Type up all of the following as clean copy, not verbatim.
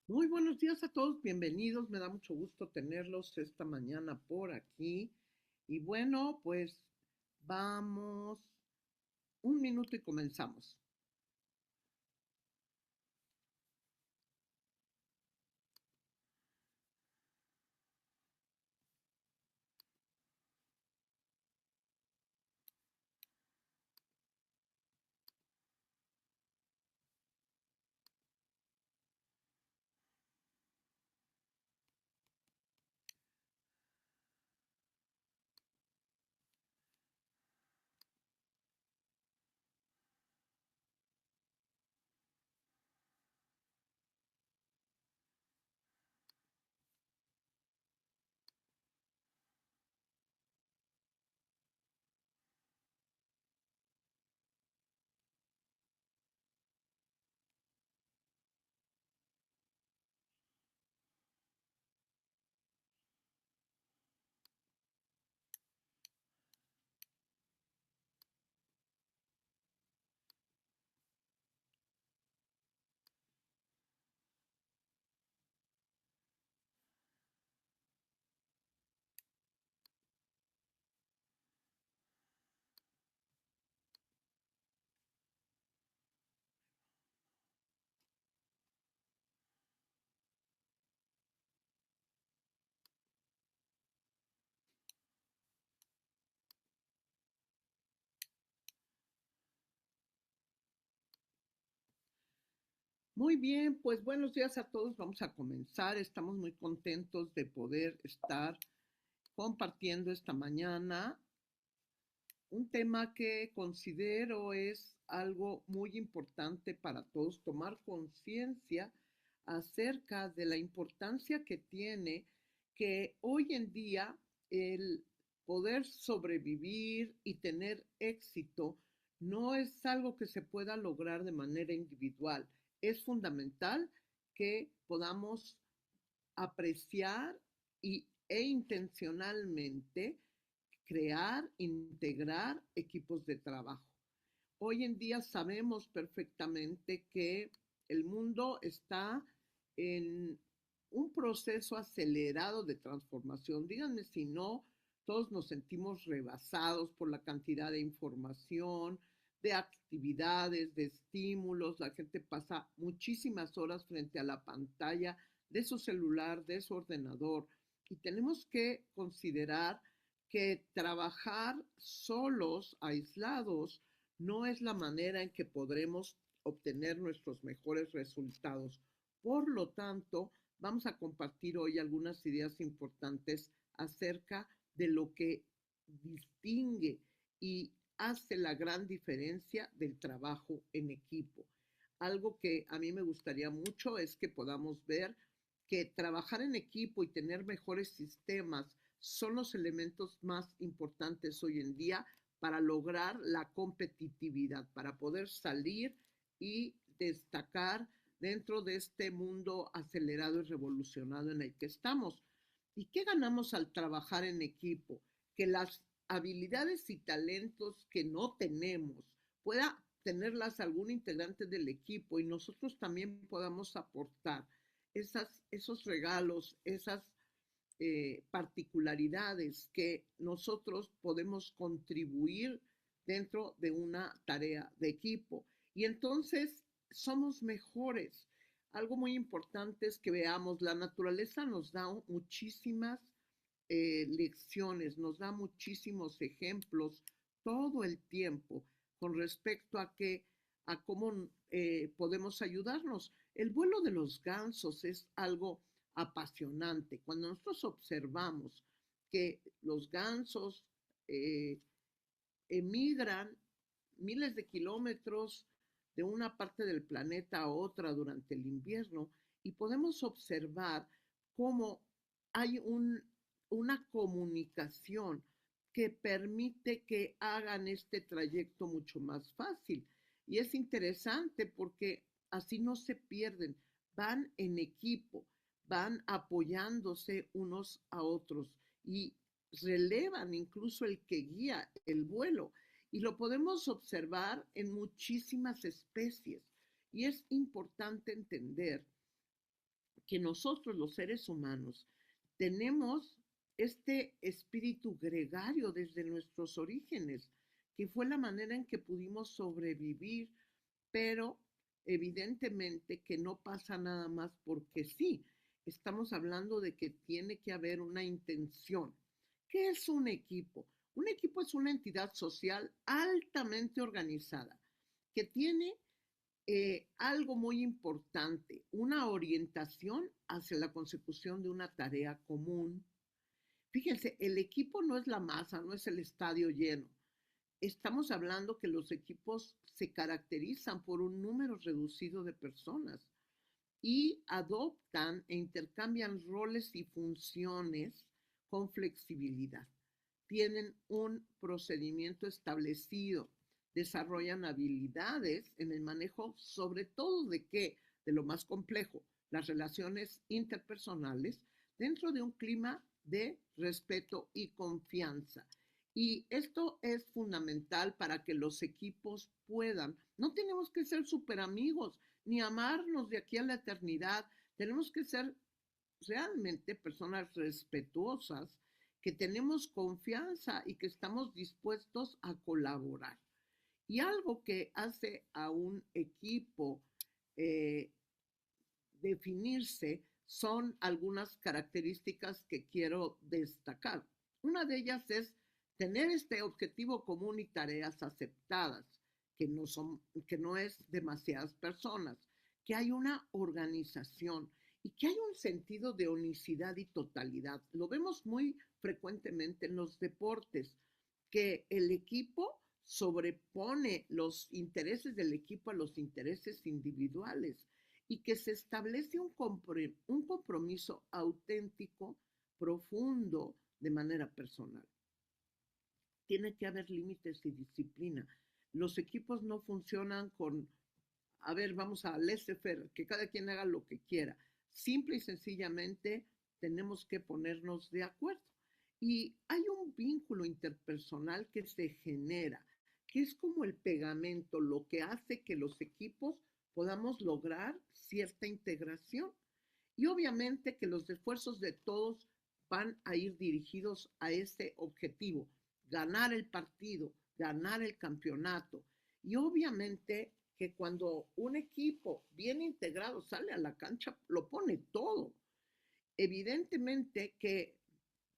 Muy buenos días a todos, bienvenidos. Me da mucho gusto tenerlos esta mañana por aquí. Y bueno, pues vamos, un minuto y comenzamos. Muy bien, pues buenos días a todos. Vamos a comenzar. Estamos muy contentos de poder estar compartiendo esta mañana un tema que considero es algo muy importante para todos, tomar conciencia acerca de la importancia que tiene que hoy en día el poder sobrevivir y tener éxito no es algo que se pueda lograr de manera individual. Es fundamental que podamos apreciar e intencionalmente crear, integrar equipos de trabajo. Hoy en día sabemos perfectamente que el mundo está en un proceso acelerado de transformación. Díganme si no, todos nos sentimos rebasados por la cantidad de información, de actividades, de estímulos. La gente pasa muchísimas horas frente a la pantalla de su celular, de su ordenador. Y tenemos que considerar que trabajar solos, aislados, no es la manera en que podremos obtener nuestros mejores resultados. Por lo tanto, vamos a compartir hoy algunas ideas importantes acerca de lo que distingue y hace la gran diferencia del trabajo en equipo. Algo que a mí me gustaría mucho es que podamos ver que trabajar en equipo y tener mejores sistemas son los elementos más importantes hoy en día para lograr la competitividad, para poder salir y destacar dentro de este mundo acelerado y revolucionado en el que estamos. ¿Y qué ganamos al trabajar en equipo? Que las habilidades y talentos que no tenemos pueda tenerlas algún integrante del equipo y nosotros también podamos aportar esos regalos, esas particularidades que nosotros podemos contribuir dentro de una tarea de equipo. Y entonces somos mejores. Algo muy importante es que veamos, la naturaleza nos da muchísimas lecciones, nos da muchísimos ejemplos todo el tiempo con respecto a cómo podemos ayudarnos. El vuelo de los gansos es algo apasionante. Cuando nosotros observamos que los gansos eh, emigran miles de kilómetros de una parte del planeta a otra durante el invierno y podemos observar cómo hay una comunicación que permite que hagan este trayecto mucho más fácil. Y es interesante porque así no se pierden, van en equipo, van apoyándose unos a otros y relevan incluso el que guía el vuelo. Y lo podemos observar en muchísimas especies. Y es importante entender que nosotros los seres humanos tenemos este espíritu gregario desde nuestros orígenes, que fue la manera en que pudimos sobrevivir, pero evidentemente que no pasa nada más porque sí. Estamos hablando de que tiene que haber una intención. ¿Qué es un equipo? Un equipo es una entidad social altamente organizada que tiene algo muy importante, una orientación hacia la consecución de una tarea común. Fíjense, el equipo no es la masa, no es el estadio lleno. Estamos hablando que los equipos se caracterizan por un número reducido de personas y adoptan e intercambian roles y funciones con flexibilidad. Tienen un procedimiento establecido, desarrollan habilidades en el manejo, sobre todo de qué, de lo más complejo, las relaciones interpersonales, dentro de un clima de respeto y confianza. Y esto es fundamental para que los equipos puedan, no tenemos que ser súper amigos, ni amarnos de aquí a la eternidad, tenemos que ser realmente personas respetuosas, que tenemos confianza y que estamos dispuestos a colaborar. Y algo que hace a un equipo eh, definirse son algunas características que quiero destacar. Una de ellas es tener este objetivo común y tareas aceptadas, que no es demasiadas personas, que hay una organización y que hay un sentido de unicidad y totalidad. Lo vemos muy frecuentemente en los deportes, que el equipo sobrepone los intereses del equipo a los intereses individuales y que se establece un compromiso auténtico, profundo, de manera personal. Tiene que haber límites y disciplina. Los equipos no funcionan con, a ver, vamos a laissez-faire, que cada quien haga lo que quiera. Simple y sencillamente tenemos que ponernos de acuerdo. Y hay un vínculo interpersonal que se genera, que es como el pegamento, lo que hace que los equipos podamos lograr cierta integración. Y obviamente que los esfuerzos de todos van a ir dirigidos a ese objetivo, ganar el partido, ganar el campeonato. Y obviamente que cuando un equipo bien integrado sale a la cancha, lo pone todo. Evidentemente que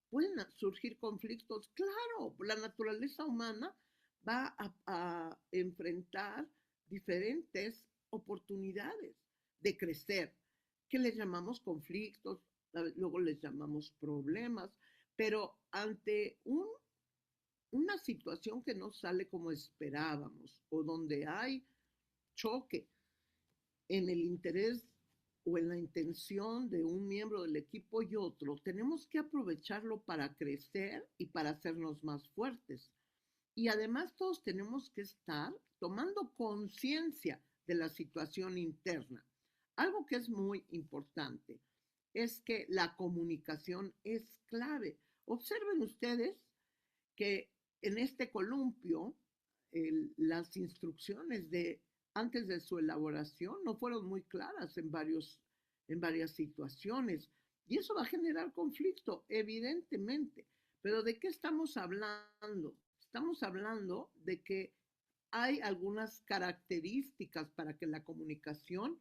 pueden surgir conflictos, claro, la naturaleza humana va a enfrentar diferentes oportunidades de crecer, que les llamamos conflictos, luego les llamamos problemas, pero ante una situación que no sale como esperábamos o donde hay choque en el interés o en la intención de un miembro del equipo y otro, tenemos que aprovecharlo para crecer y para hacernos más fuertes. Y además todos tenemos que estar tomando conciencia de la situación interna. Algo que es muy importante es que la comunicación es clave. Observen ustedes que en este columpio las instrucciones de antes de su elaboración no fueron muy claras en varias situaciones y eso va a generar conflicto, evidentemente. Pero ¿de qué estamos hablando? Estamos hablando de que hay algunas características para que la comunicación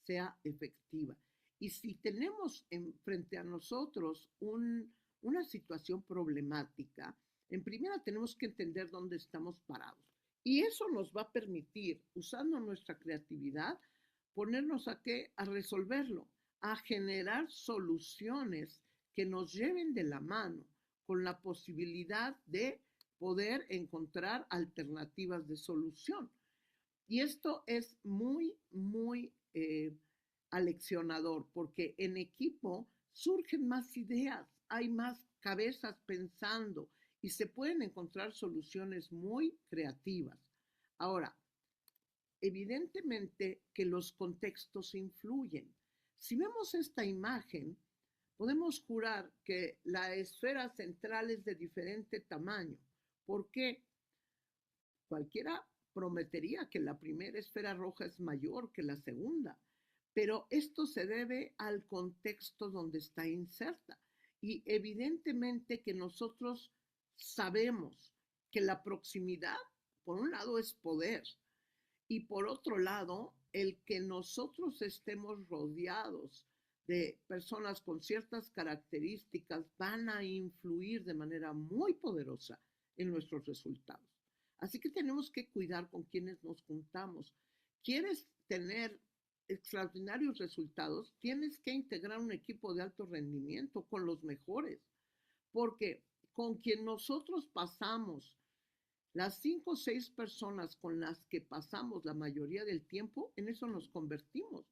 sea efectiva. Y si tenemos frente a nosotros una situación problemática, en primera tenemos que entender dónde estamos parados. Y eso nos va a permitir, usando nuestra creatividad, ponernos a resolverlo, a generar soluciones que nos lleven de la mano con la posibilidad de poder encontrar alternativas de solución. Y esto es muy, muy aleccionador, porque en equipo surgen más ideas, hay más cabezas pensando y se pueden encontrar soluciones muy creativas. Ahora, evidentemente que los contextos influyen. Si vemos esta imagen, podemos jurar que la esfera central es de diferente tamaño. ¿Por qué? Cualquiera prometería que la primera esfera roja es mayor que la segunda, pero esto se debe al contexto donde está inserta. Y evidentemente que nosotros sabemos que la proximidad, por un lado, es poder, y por otro lado, el que nosotros estemos rodeados de personas con ciertas características van a influir de manera muy poderosa en nuestros resultados. Así que tenemos que cuidar con quienes nos juntamos. ¿Quieres tener extraordinarios resultados? Tienes que integrar un equipo de alto rendimiento con los mejores, porque con quien nosotros pasamos las 5 o 6 personas con las que pasamos la mayoría del tiempo, en eso nos convertimos.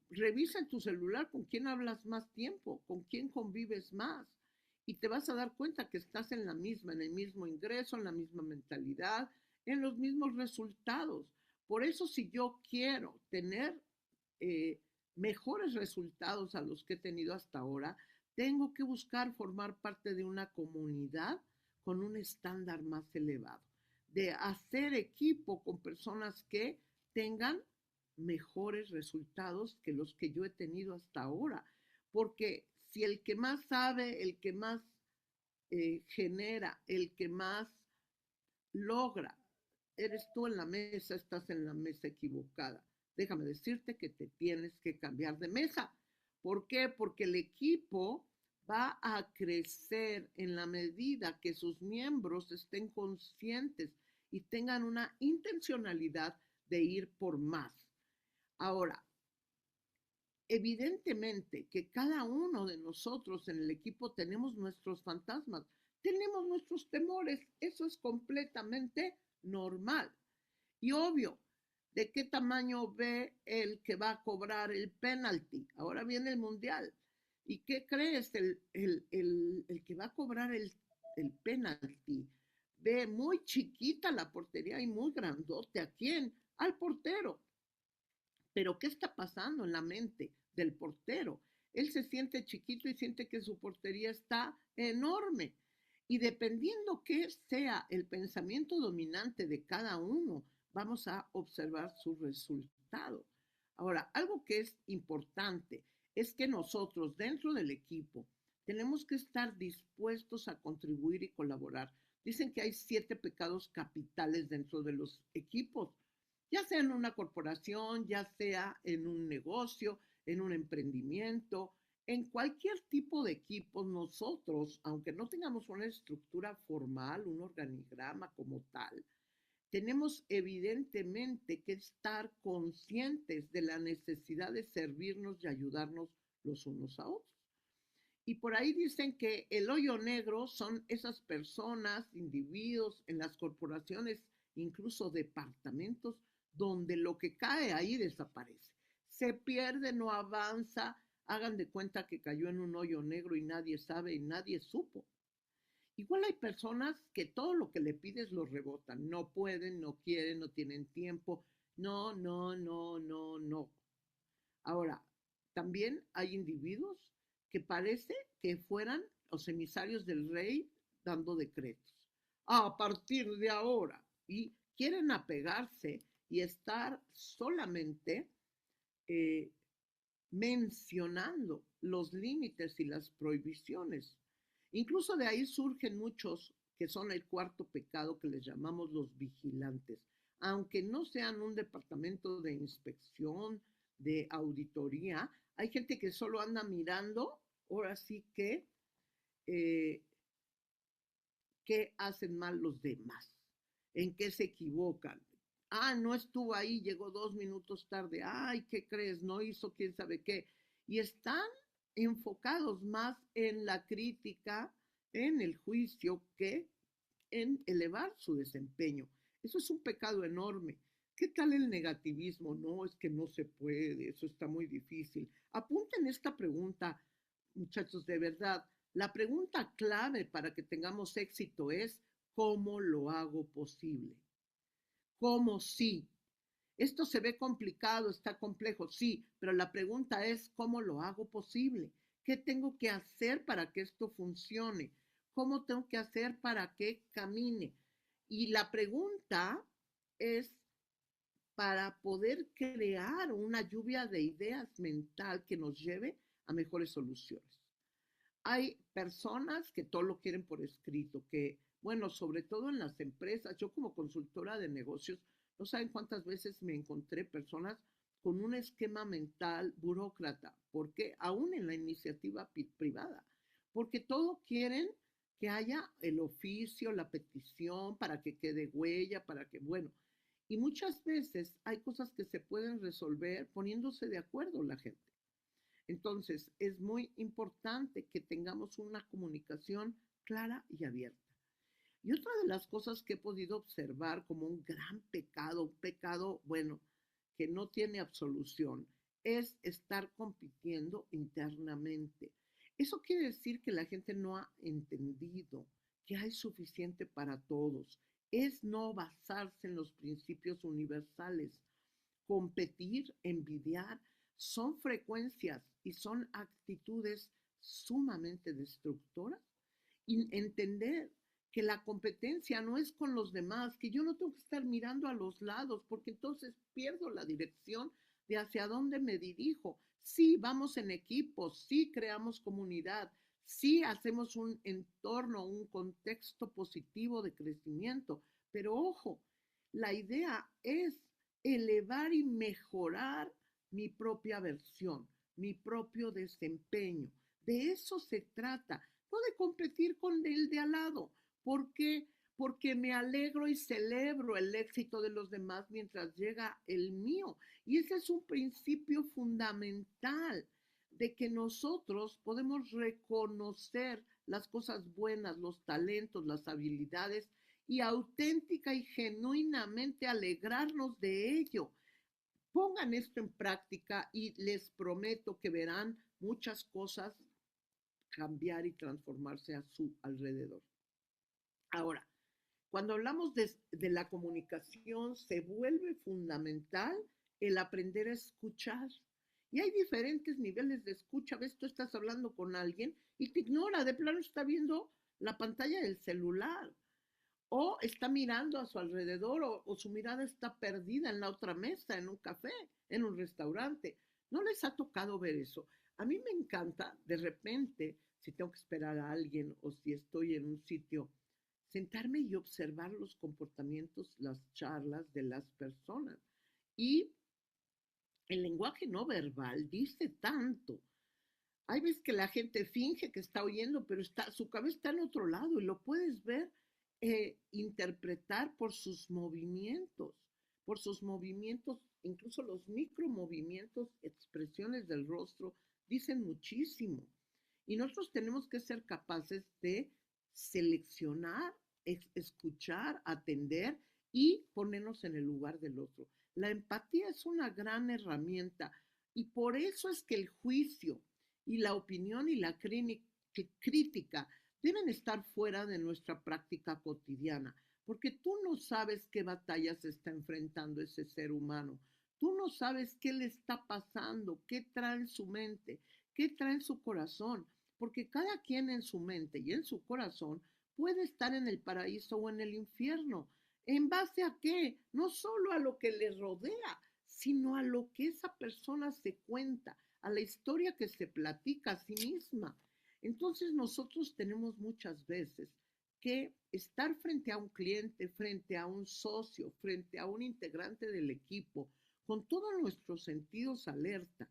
Revisa en tu celular con quién hablas más tiempo, con quién convives más, y te vas a dar cuenta que estás en la misma, en el mismo ingreso, en la misma mentalidad, en los mismos resultados. Por eso, si yo quiero tener eh, mejores resultados a los que he tenido hasta ahora, tengo que buscar formar parte de una comunidad con un estándar más elevado, de hacer equipo con personas que tengan mejores resultados que los que yo he tenido hasta ahora. Porque si el que más sabe, el que más genera, el que más logra, eres tú en la mesa, estás en la mesa equivocada. Déjame decirte que te tienes que cambiar de mesa. ¿Por qué? Porque el equipo va a crecer en la medida que sus miembros estén conscientes y tengan una intencionalidad de ir por más. Ahora, evidentemente que cada uno de nosotros en el equipo tenemos nuestros fantasmas, tenemos nuestros temores, eso es completamente normal. Y obvio, ¿de qué tamaño ve el que va a cobrar el penalti? Ahora viene el mundial. ¿Y qué crees? El que va a cobrar el penalti ve muy chiquita la portería y muy grandote. ¿A quién? Al portero. Pero ¿qué está pasando en la mente del portero? Él se siente chiquito y siente que su portería está enorme. Y dependiendo qué sea el pensamiento dominante de cada uno, vamos a observar su resultado. Ahora, algo que es importante es que nosotros dentro del equipo tenemos que estar dispuestos a contribuir y colaborar. Dicen que hay 7 pecados capitales dentro de los equipos, ya sea en una corporación, ya sea en un negocio, en un emprendimiento, en cualquier tipo de equipo. Nosotros, aunque no tengamos una estructura formal, un organigrama como tal, tenemos evidentemente que estar conscientes de la necesidad de servirnos y ayudarnos los unos a otros. Y por ahí dicen que el hoyo negro son esas personas, individuos en las corporaciones, incluso departamentos, donde lo que cae ahí desaparece. Se pierde, no avanza, hagan de cuenta que cayó en un hoyo negro y nadie sabe y nadie supo. Igual hay personas que todo lo que le pides lo rebotan, no pueden, no quieren, no tienen tiempo, no, no, no, no, no. Ahora, también hay individuos que parece que fueran los emisarios del rey dando decretos. A partir de ahora, y quieren apegarse y estar solamente eh, mencionando los límites y las prohibiciones. Incluso de ahí surgen muchos que son el cuarto pecado que les llamamos los vigilantes, aunque no sean un departamento de inspección, de auditoría, hay gente que solo anda mirando, ahora sí eh, qué hacen mal los demás, en qué se equivocan. Ah, no estuvo ahí, llegó 2 minutos tarde. Ay, ¿qué crees? No hizo quién sabe qué. Y están enfocados más en la crítica, en el juicio, que en elevar su desempeño. Eso es un pecado enorme. ¿Qué tal el negativismo? No, es que no se puede, eso está muy difícil. Apunten esta pregunta, muchachos, de verdad. La pregunta clave para que tengamos éxito es, ¿cómo lo hago posible? ¿Cómo sí? Esto se ve complicado, está complejo, sí, pero la pregunta es, ¿cómo lo hago posible? ¿Qué tengo que hacer para que esto funcione? ¿Cómo tengo que hacer para que camine? Y la pregunta es para poder crear una lluvia de ideas mental que nos lleve a mejores soluciones. Hay personas que todo lo quieren por escrito, que, bueno, sobre todo en las empresas, yo como consultora de negocios, no saben cuántas veces me encontré personas con un esquema mental burócrata, porque aún en la iniciativa privada, porque todo quieren que haya el oficio, la petición, para que quede huella, para que, bueno, y muchas veces hay cosas que se pueden resolver poniéndose de acuerdo la gente. Entonces, es muy importante que tengamos una comunicación clara y abierta. Y otra de las cosas que he podido observar como un gran pecado, un pecado, bueno, que no tiene absolución, es estar compitiendo internamente. Eso quiere decir que la gente no ha entendido que hay suficiente para todos. Es no basarse en los principios universales. Competir, envidiar, son frecuencias y son actitudes sumamente destructoras. Y entender que la competencia no es con los demás, que yo no tengo que estar mirando a los lados, porque entonces pierdo la dirección de hacia dónde me dirijo. Sí, vamos en equipo, sí creamos comunidad, sí hacemos un entorno, un contexto positivo de crecimiento, pero ojo, la idea es elevar y mejorar mi propia versión, mi propio desempeño. De eso se trata, no de competir con el de al lado. ¿Por qué? Porque me alegro y celebro el éxito de los demás mientras llega el mío. Y ese es un principio fundamental de que nosotros podemos reconocer las cosas buenas, los talentos, las habilidades y auténtica y genuinamente alegrarnos de ello. Pongan esto en práctica y les prometo que verán muchas cosas cambiar y transformarse a su alrededor. Ahora, cuando hablamos de la comunicación, se vuelve fundamental el aprender a escuchar. Y hay diferentes niveles de escucha. Ves, tú estás hablando con alguien y te ignora, de plano está viendo la pantalla del celular o está mirando a su alrededor o su mirada está perdida en la otra mesa, en un café, en un restaurante. ¿No les ha tocado ver eso? A mí me encanta, de repente, si tengo que esperar a alguien o si estoy en un sitio, sentarme y observar los comportamientos, las charlas de las personas. Y el lenguaje no verbal dice tanto. Hay veces que la gente finge que está oyendo, pero su cabeza está en otro lado y lo puedes ver, interpretar por sus movimientos, incluso los micromovimientos, expresiones del rostro, dicen muchísimo. Y nosotros tenemos que ser capaces de seleccionar, escuchar, atender y ponernos en el lugar del otro. La empatía es una gran herramienta y por eso es que el juicio y la opinión y la crítica deben estar fuera de nuestra práctica cotidiana, porque tú no sabes qué batallas está enfrentando ese ser humano, tú no sabes qué le está pasando, qué trae en su mente, qué trae en su corazón, porque cada quien en su mente y en su corazón puede estar en el paraíso o en el infierno. ¿En base a qué? No solo a lo que le rodea, sino a lo que esa persona se cuenta, a la historia que se platica a sí misma. Entonces nosotros tenemos muchas veces que estar frente a un cliente, frente a un socio, frente a un integrante del equipo, con todos nuestros sentidos alerta,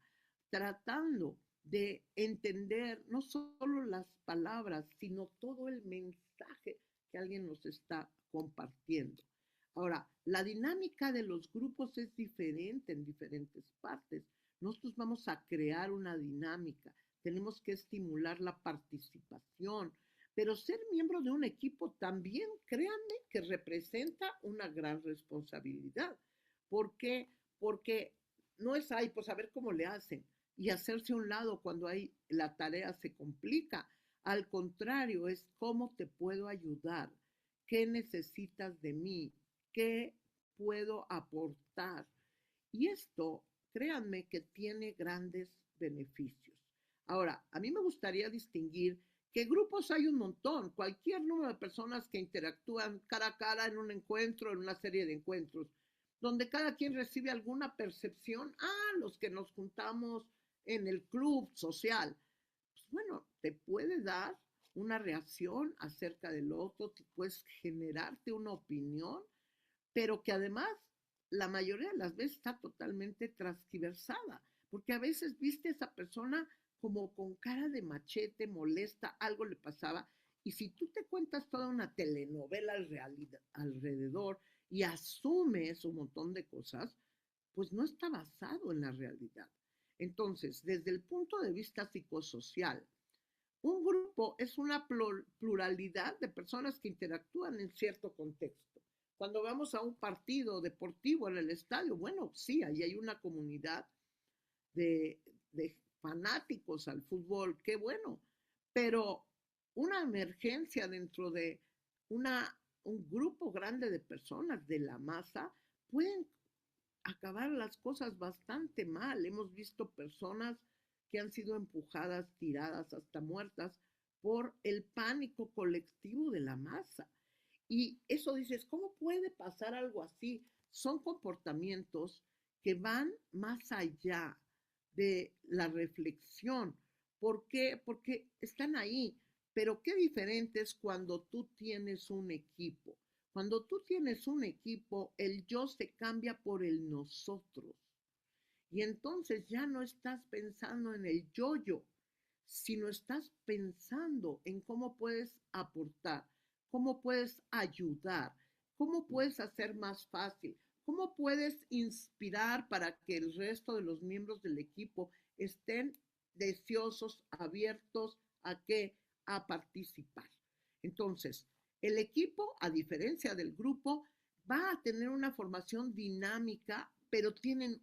tratando de entender no solo las palabras, sino todo el mensaje que alguien nos está compartiendo. Ahora, la dinámica de los grupos es diferente en diferentes partes. Nosotros vamos a crear una dinámica, tenemos que estimular la participación, pero ser miembro de un equipo también, créanme, que representa una gran responsabilidad. ¿Por qué? Porque no es ahí, pues a ver cómo le hacen y hacerse a un lado cuando hay, la tarea se complica. Al contrario, es cómo te puedo ayudar, qué necesitas de mí, qué puedo aportar. Y esto, créanme que tiene grandes beneficios. Ahora, a mí me gustaría distinguir que grupos hay un montón, cualquier número de personas que interactúan cara a cara en un encuentro, en una serie de encuentros. donde cada quien recibe alguna percepción. Los que nos juntamos en el club social, pues bueno, te puede dar una reacción acerca del otro, te puedes generarte una opinión, pero que además la mayoría de las veces está totalmente transgiversada, porque a veces viste a esa persona como con cara de machete, molesta, algo le pasaba, y si tú te cuentas toda una telenovela alrededor y asumes un montón de cosas, pues no está basado en la realidad. Entonces, desde el punto de vista psicosocial, un grupo es una pluralidad de personas que interactúan en cierto contexto. Cuando vamos a un partido deportivo en el estadio, bueno, sí, ahí hay una comunidad de fanáticos al fútbol, qué bueno, pero una emergencia dentro de un grupo grande de personas de la masa pueden acabar las cosas bastante mal. Hemos visto personas que han sido empujadas, tiradas, hasta muertas por el pánico colectivo de la masa. Y eso dices, ¿cómo puede pasar algo así? Son comportamientos que van más allá de la reflexión. ¿Por qué? Porque están ahí. Pero qué diferente es cuando tú tienes un equipo. Cuando tú tienes un equipo, el yo se cambia por el nosotros. Y entonces ya no estás pensando en el yo-yo, sino estás pensando en cómo puedes aportar, cómo puedes ayudar, cómo puedes hacer más fácil, cómo puedes inspirar para que el resto de los miembros del equipo estén deseosos, abiertos a qué, a participar. Entonces, el equipo, a diferencia del grupo, va a tener una formación dinámica, pero tienen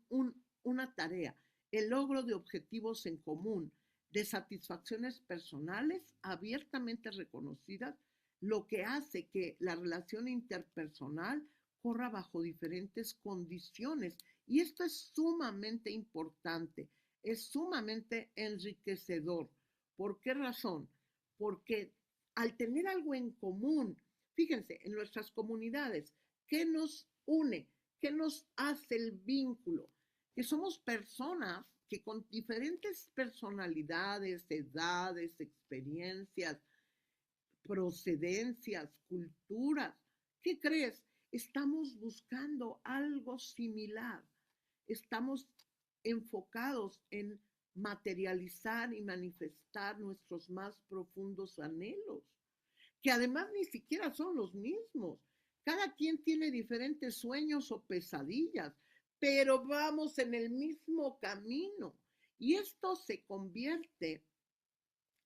una tarea, el logro de objetivos en común, de satisfacciones personales abiertamente reconocidas, lo que hace que la relación interpersonal corra bajo diferentes condiciones. Y esto es sumamente importante, es sumamente enriquecedor. ¿Por qué razón? Porque al tener algo en común, fíjense, en nuestras comunidades, ¿qué nos une? ¿Qué nos hace el vínculo? Que somos personas que con diferentes personalidades, edades, experiencias, procedencias, culturas, ¿qué crees? Estamos buscando algo similar. Estamos enfocados en materializar y manifestar nuestros más profundos anhelos, que además ni siquiera son los mismos. Cada quien tiene diferentes sueños o pesadillas, pero vamos en el mismo camino. Y esto se convierte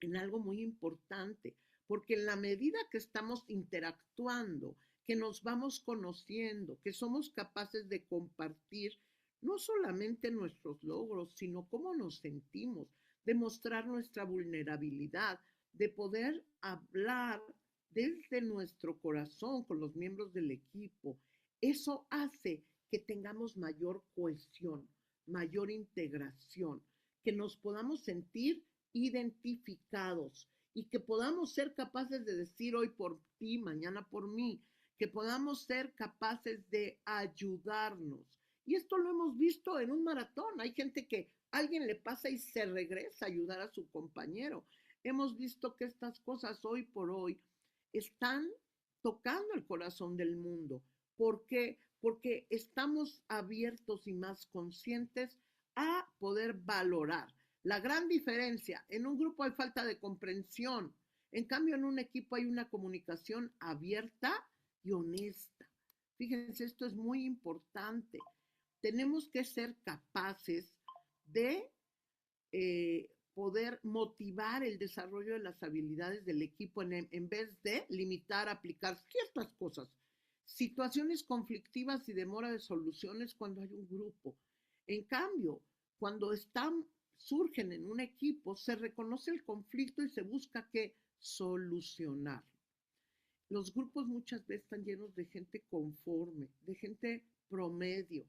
en algo muy importante, porque en la medida que estamos interactuando, que nos vamos conociendo, que somos capaces de compartir no solamente nuestros logros, sino cómo nos sentimos, de mostrar nuestra vulnerabilidad, de poder hablar desde nuestro corazón con los miembros del equipo. Eso hace que tengamos mayor cohesión, mayor integración, que nos podamos sentir identificados y que podamos ser capaces de decir hoy por ti, mañana por mí, que podamos ser capaces de ayudarnos. Y esto lo hemos visto en un maratón. Hay gente que alguien le pasa y se regresa a ayudar a su compañero. Hemos visto que estas cosas hoy por hoy están tocando el corazón del mundo. ¿Por qué? Porque estamos abiertos y más conscientes a poder valorar. La gran diferencia, en un grupo hay falta de comprensión, en cambio en un equipo hay una comunicación abierta y honesta. Fíjense, esto es muy importante. Tenemos que ser capaces de poder motivar el desarrollo de las habilidades del equipo en vez de limitar, aplicar ciertas cosas. Situaciones conflictivas y demora de soluciones cuando hay un grupo. En cambio, cuando surgen en un equipo, se reconoce el conflicto y se busca que solucionar. Los grupos muchas veces están llenos de gente conforme, de gente promedio,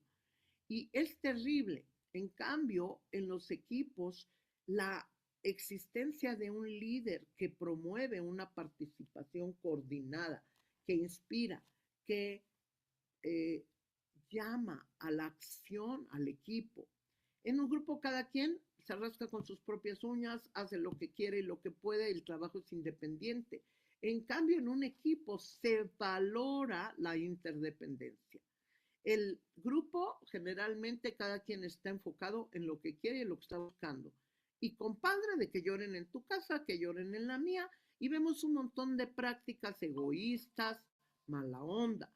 y es terrible. En cambio, en los equipos, la existencia de un líder que promueve una participación coordinada, que inspira, que eh, llama a la acción al equipo. En un grupo cada quien se rasca con sus propias uñas, hace lo que quiere y lo que puede, el trabajo es independiente. En cambio, en un equipo se valora la interdependencia. El grupo, generalmente, cada quien está enfocado en lo que quiere y lo que está buscando. Y compadre, de que lloren en tu casa, que lloren en la mía, y vemos un montón de prácticas egoístas, mala onda.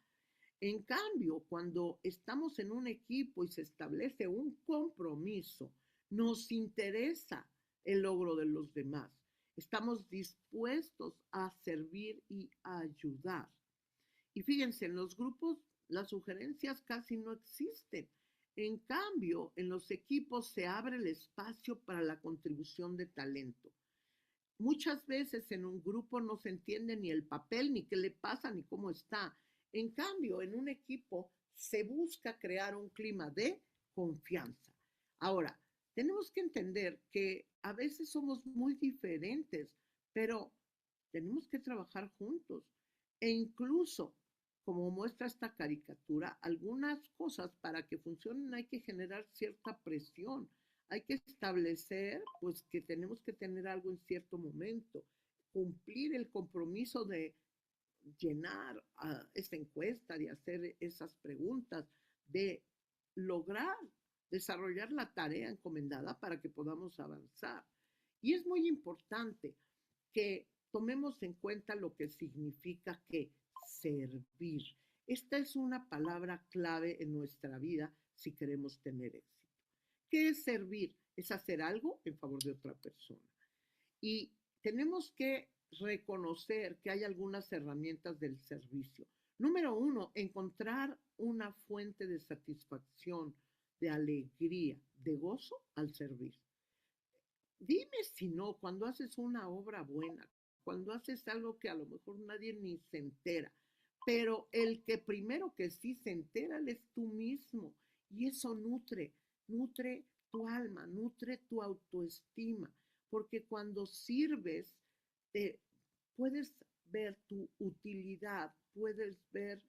En cambio, cuando estamos en un equipo y se establece un compromiso, nos interesa el logro de los demás. Estamos dispuestos a servir y a ayudar. Y fíjense, en los grupos las sugerencias casi no existen. En cambio, en los equipos se abre el espacio para la contribución de talento. Muchas veces en un grupo no se entiende ni el papel, ni qué le pasa, ni cómo está. En cambio, en un equipo se busca crear un clima de confianza. Ahora, tenemos que entender que a veces somos muy diferentes, pero tenemos que trabajar juntos. E incluso, como muestra esta caricatura, algunas cosas para que funcionen hay que generar cierta presión. Hay que establecer, pues, que tenemos que tener algo en cierto momento, cumplir el compromiso de llenar esta encuesta, de hacer esas preguntas, de lograr desarrollar la tarea encomendada para que podamos avanzar. Y es muy importante que tomemos en cuenta lo que significa que servir. Esta es una palabra clave en nuestra vida si queremos tener éxito. ¿Qué es servir? Es hacer algo en favor de otra persona. Y tenemos que reconocer que hay algunas herramientas del servicio. Número uno, encontrar una fuente de satisfacción, de alegría, de gozo al servir. Dime si no, cuando haces una obra buena, cuando haces algo que a lo mejor nadie ni se entera, pero el que primero que sí se entera es tú mismo y eso nutre tu alma, nutre tu autoestima, porque cuando sirves, te, puedes ver tu utilidad, puedes ver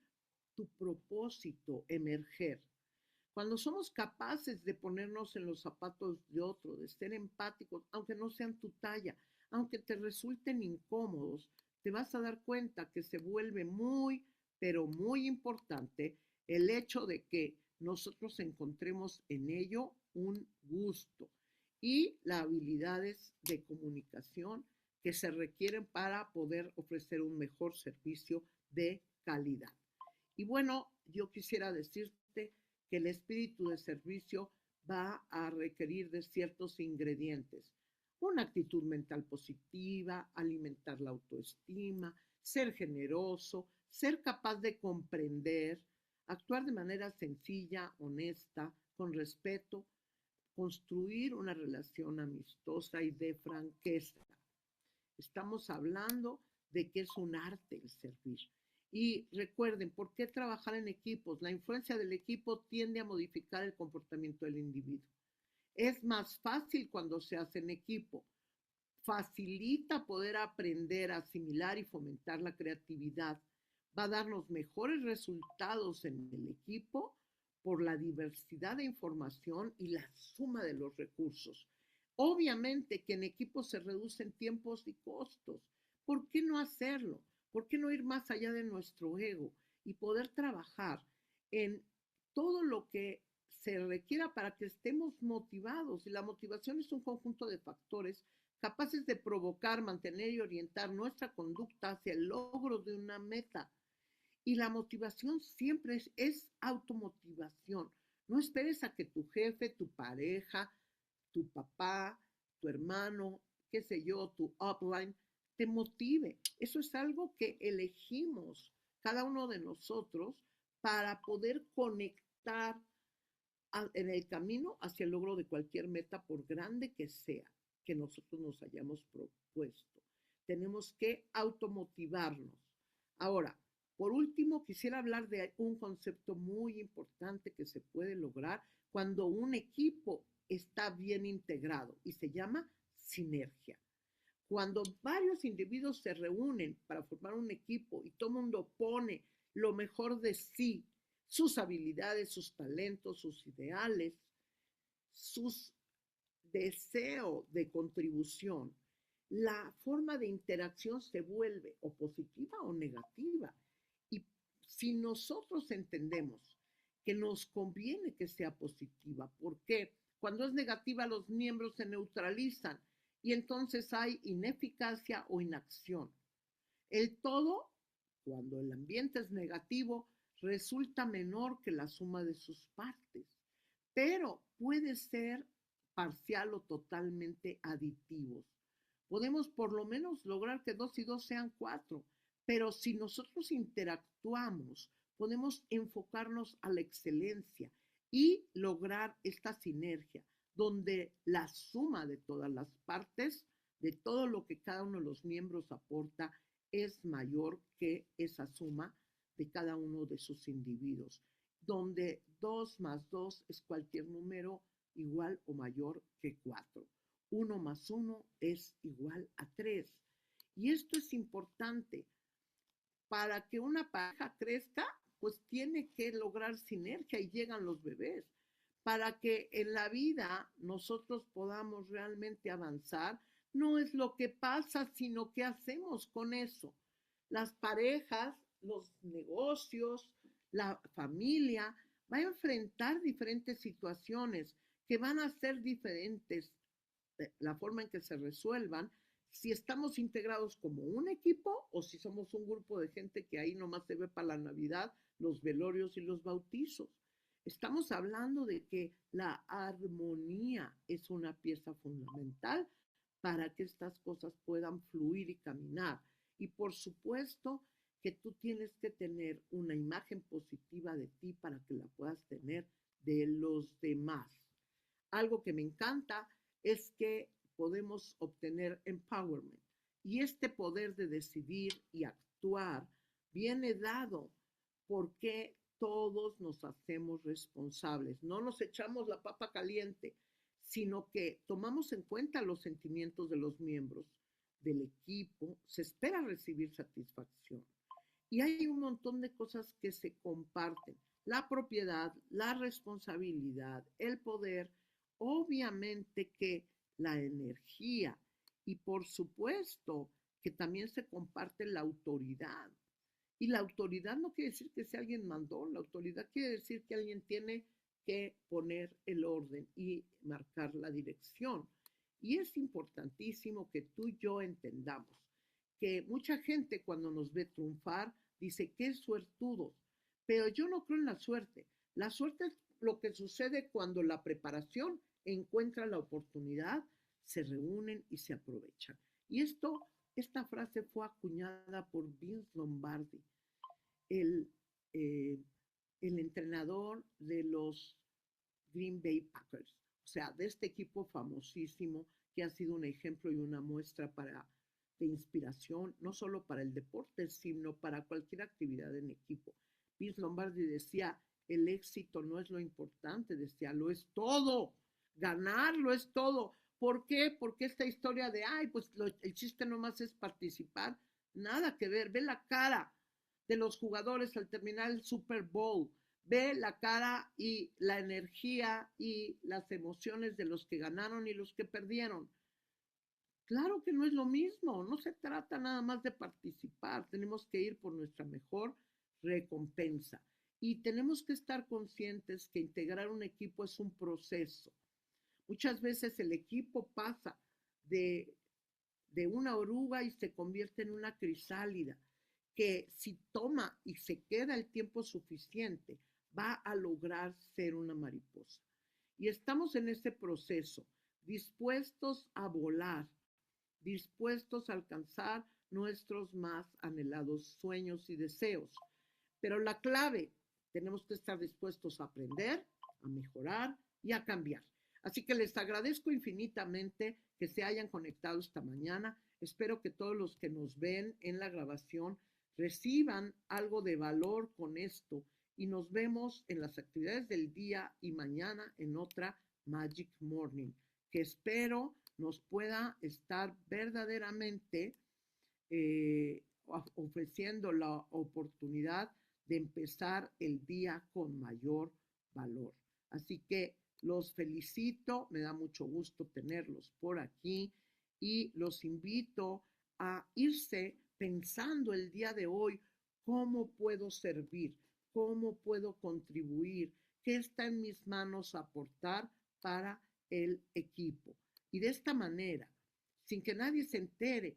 tu propósito emerger. Cuando somos capaces de ponernos en los zapatos de otro, de ser empáticos, aunque no sean tu talla, aunque te resulten incómodos, te vas a dar cuenta que se vuelve muy, pero muy importante el hecho de que nosotros encontremos en ello un gusto y las habilidades de comunicación que se requieren para poder ofrecer un mejor servicio de calidad. Y bueno, yo quisiera decirte que el espíritu de servicio va a requerir de ciertos ingredientes. Una actitud mental positiva, alimentar la autoestima, ser generoso, ser capaz de comprender, actuar de manera sencilla, honesta, con respeto, construir una relación amistosa y de franqueza. Estamos hablando de que es un arte el servir. Y recuerden, ¿por qué trabajar en equipos? La influencia del equipo tiende a modificar el comportamiento del individuo. Es más fácil cuando se hace en equipo. Facilita poder aprender, asimilar y fomentar la creatividad. Va a darnos mejores resultados en el equipo por la diversidad de información y la suma de los recursos. Obviamente que en equipo se reducen tiempos y costos. ¿Por qué no hacerlo? ¿Por qué no ir más allá de nuestro ego y poder trabajar en todo lo que se requiera para que estemos motivados? Y la motivación es un conjunto de factores capaces de provocar, mantener y orientar nuestra conducta hacia el logro de una meta. Y la motivación siempre es automotivación. No esperes a que tu jefe, tu pareja, tu papá, tu hermano, qué sé yo, tu upline, te motive. Eso es algo que elegimos cada uno de nosotros para poder conectar en el camino hacia el logro de cualquier meta, por grande que sea, que nosotros nos hayamos propuesto. Tenemos que automotivarnos. Ahora, por último, quisiera hablar de un concepto muy importante que se puede lograr cuando un equipo está bien integrado y se llama sinergia. Cuando varios individuos se reúnen para formar un equipo y todo el mundo pone lo mejor de sí, sus habilidades, sus talentos, sus ideales, sus deseos de contribución, la forma de interacción se vuelve o positiva o negativa. Y si nosotros entendemos que nos conviene que sea positiva, ¿por qué? Cuando es negativa los miembros se neutralizan y entonces hay ineficacia o inacción. El todo, cuando el ambiente es negativo, resulta menor que la suma de sus partes, pero puede ser parcial o totalmente aditivos. Podemos por lo menos lograr que 2 y 2 sean 4, pero si nosotros interactuamos, podemos enfocarnos a la excelencia y lograr esta sinergia, donde la suma de todas las partes, de todo lo que cada uno de los miembros aporta, es mayor que esa suma de cada uno de sus individuos, donde 2 más 2 es cualquier número igual o mayor que 4. 1 más 1 es igual a 3. Y esto es importante. Para que una pareja crezca, pues tiene que lograr sinergia y llegan los bebés. Para que en la vida nosotros podamos realmente avanzar, no es lo que pasa, sino qué hacemos con eso. Las parejas, los negocios, la familia va a enfrentar diferentes situaciones que van a ser diferentes la forma en que se resuelvan, si estamos integrados como un equipo o si somos un grupo de gente que ahí nomás se ve para la Navidad, los velorios y los bautizos. Estamos hablando de que la armonía es una pieza fundamental para que estas cosas puedan fluir y caminar. Y por supuesto que tú tienes que tener una imagen positiva de ti para que la puedas tener de los demás. Algo que me encanta es que podemos obtener empowerment. Y este poder de decidir y actuar viene dado porque todos nos hacemos responsables. No nos echamos la papa caliente, sino que tomamos en cuenta los sentimientos de los miembros del equipo. Se espera recibir satisfacción. Y hay un montón de cosas que se comparten. La propiedad, la responsabilidad, el poder, obviamente que la energía y por supuesto que también se comparte la autoridad. Y la autoridad no quiere decir que sea alguien mandón, la autoridad quiere decir que alguien tiene que poner el orden y marcar la dirección. Y es importantísimo que tú y yo entendamos que mucha gente cuando nos ve triunfar dice que es suertudos, pero yo no creo en la suerte. La suerte es lo que sucede cuando la preparación encuentra la oportunidad, se reúnen y se aprovechan. Y esta frase fue acuñada por Vince Lombardi, el, eh, el entrenador de los Green Bay Packers, o sea, de este equipo famosísimo que ha sido un ejemplo y una muestra de inspiración, no solo para el deporte, sino para cualquier actividad en equipo. Vince Lombardi decía, el éxito no es lo importante, decía, lo es todo, ganar lo es todo. ¿Por qué? Porque esta historia de, ay, pues el chiste nomás es participar, nada que ver, ve la cara de los jugadores al terminar el Super Bowl, ve la cara y la energía y las emociones de los que ganaron y los que perdieron. Claro que no es lo mismo, no se trata nada más de participar, tenemos que ir por nuestra mejor recompensa y tenemos que estar conscientes que integrar un equipo es un proceso. Muchas veces el equipo pasa de una oruga y se convierte en una crisálida que si toma y se queda el tiempo suficiente va a lograr ser una mariposa. Y estamos en ese proceso, dispuestos a volar, dispuestos a alcanzar nuestros más anhelados sueños y deseos. Pero la clave, tenemos que estar dispuestos a aprender, a mejorar y a cambiar. Así que les agradezco infinitamente que se hayan conectado esta mañana. Espero que todos los que nos ven en la grabación reciban algo de valor con esto y nos vemos en las actividades del día y mañana en otra Magic Morning, que espero nos pueda estar verdaderamente ofreciendo la oportunidad de empezar el día con mayor valor. Así que los felicito, me da mucho gusto tenerlos por aquí y los invito a irse pensando el día de hoy cómo puedo servir, cómo puedo contribuir, qué está en mis manos aportar para el equipo. Y de esta manera, sin que nadie se entere,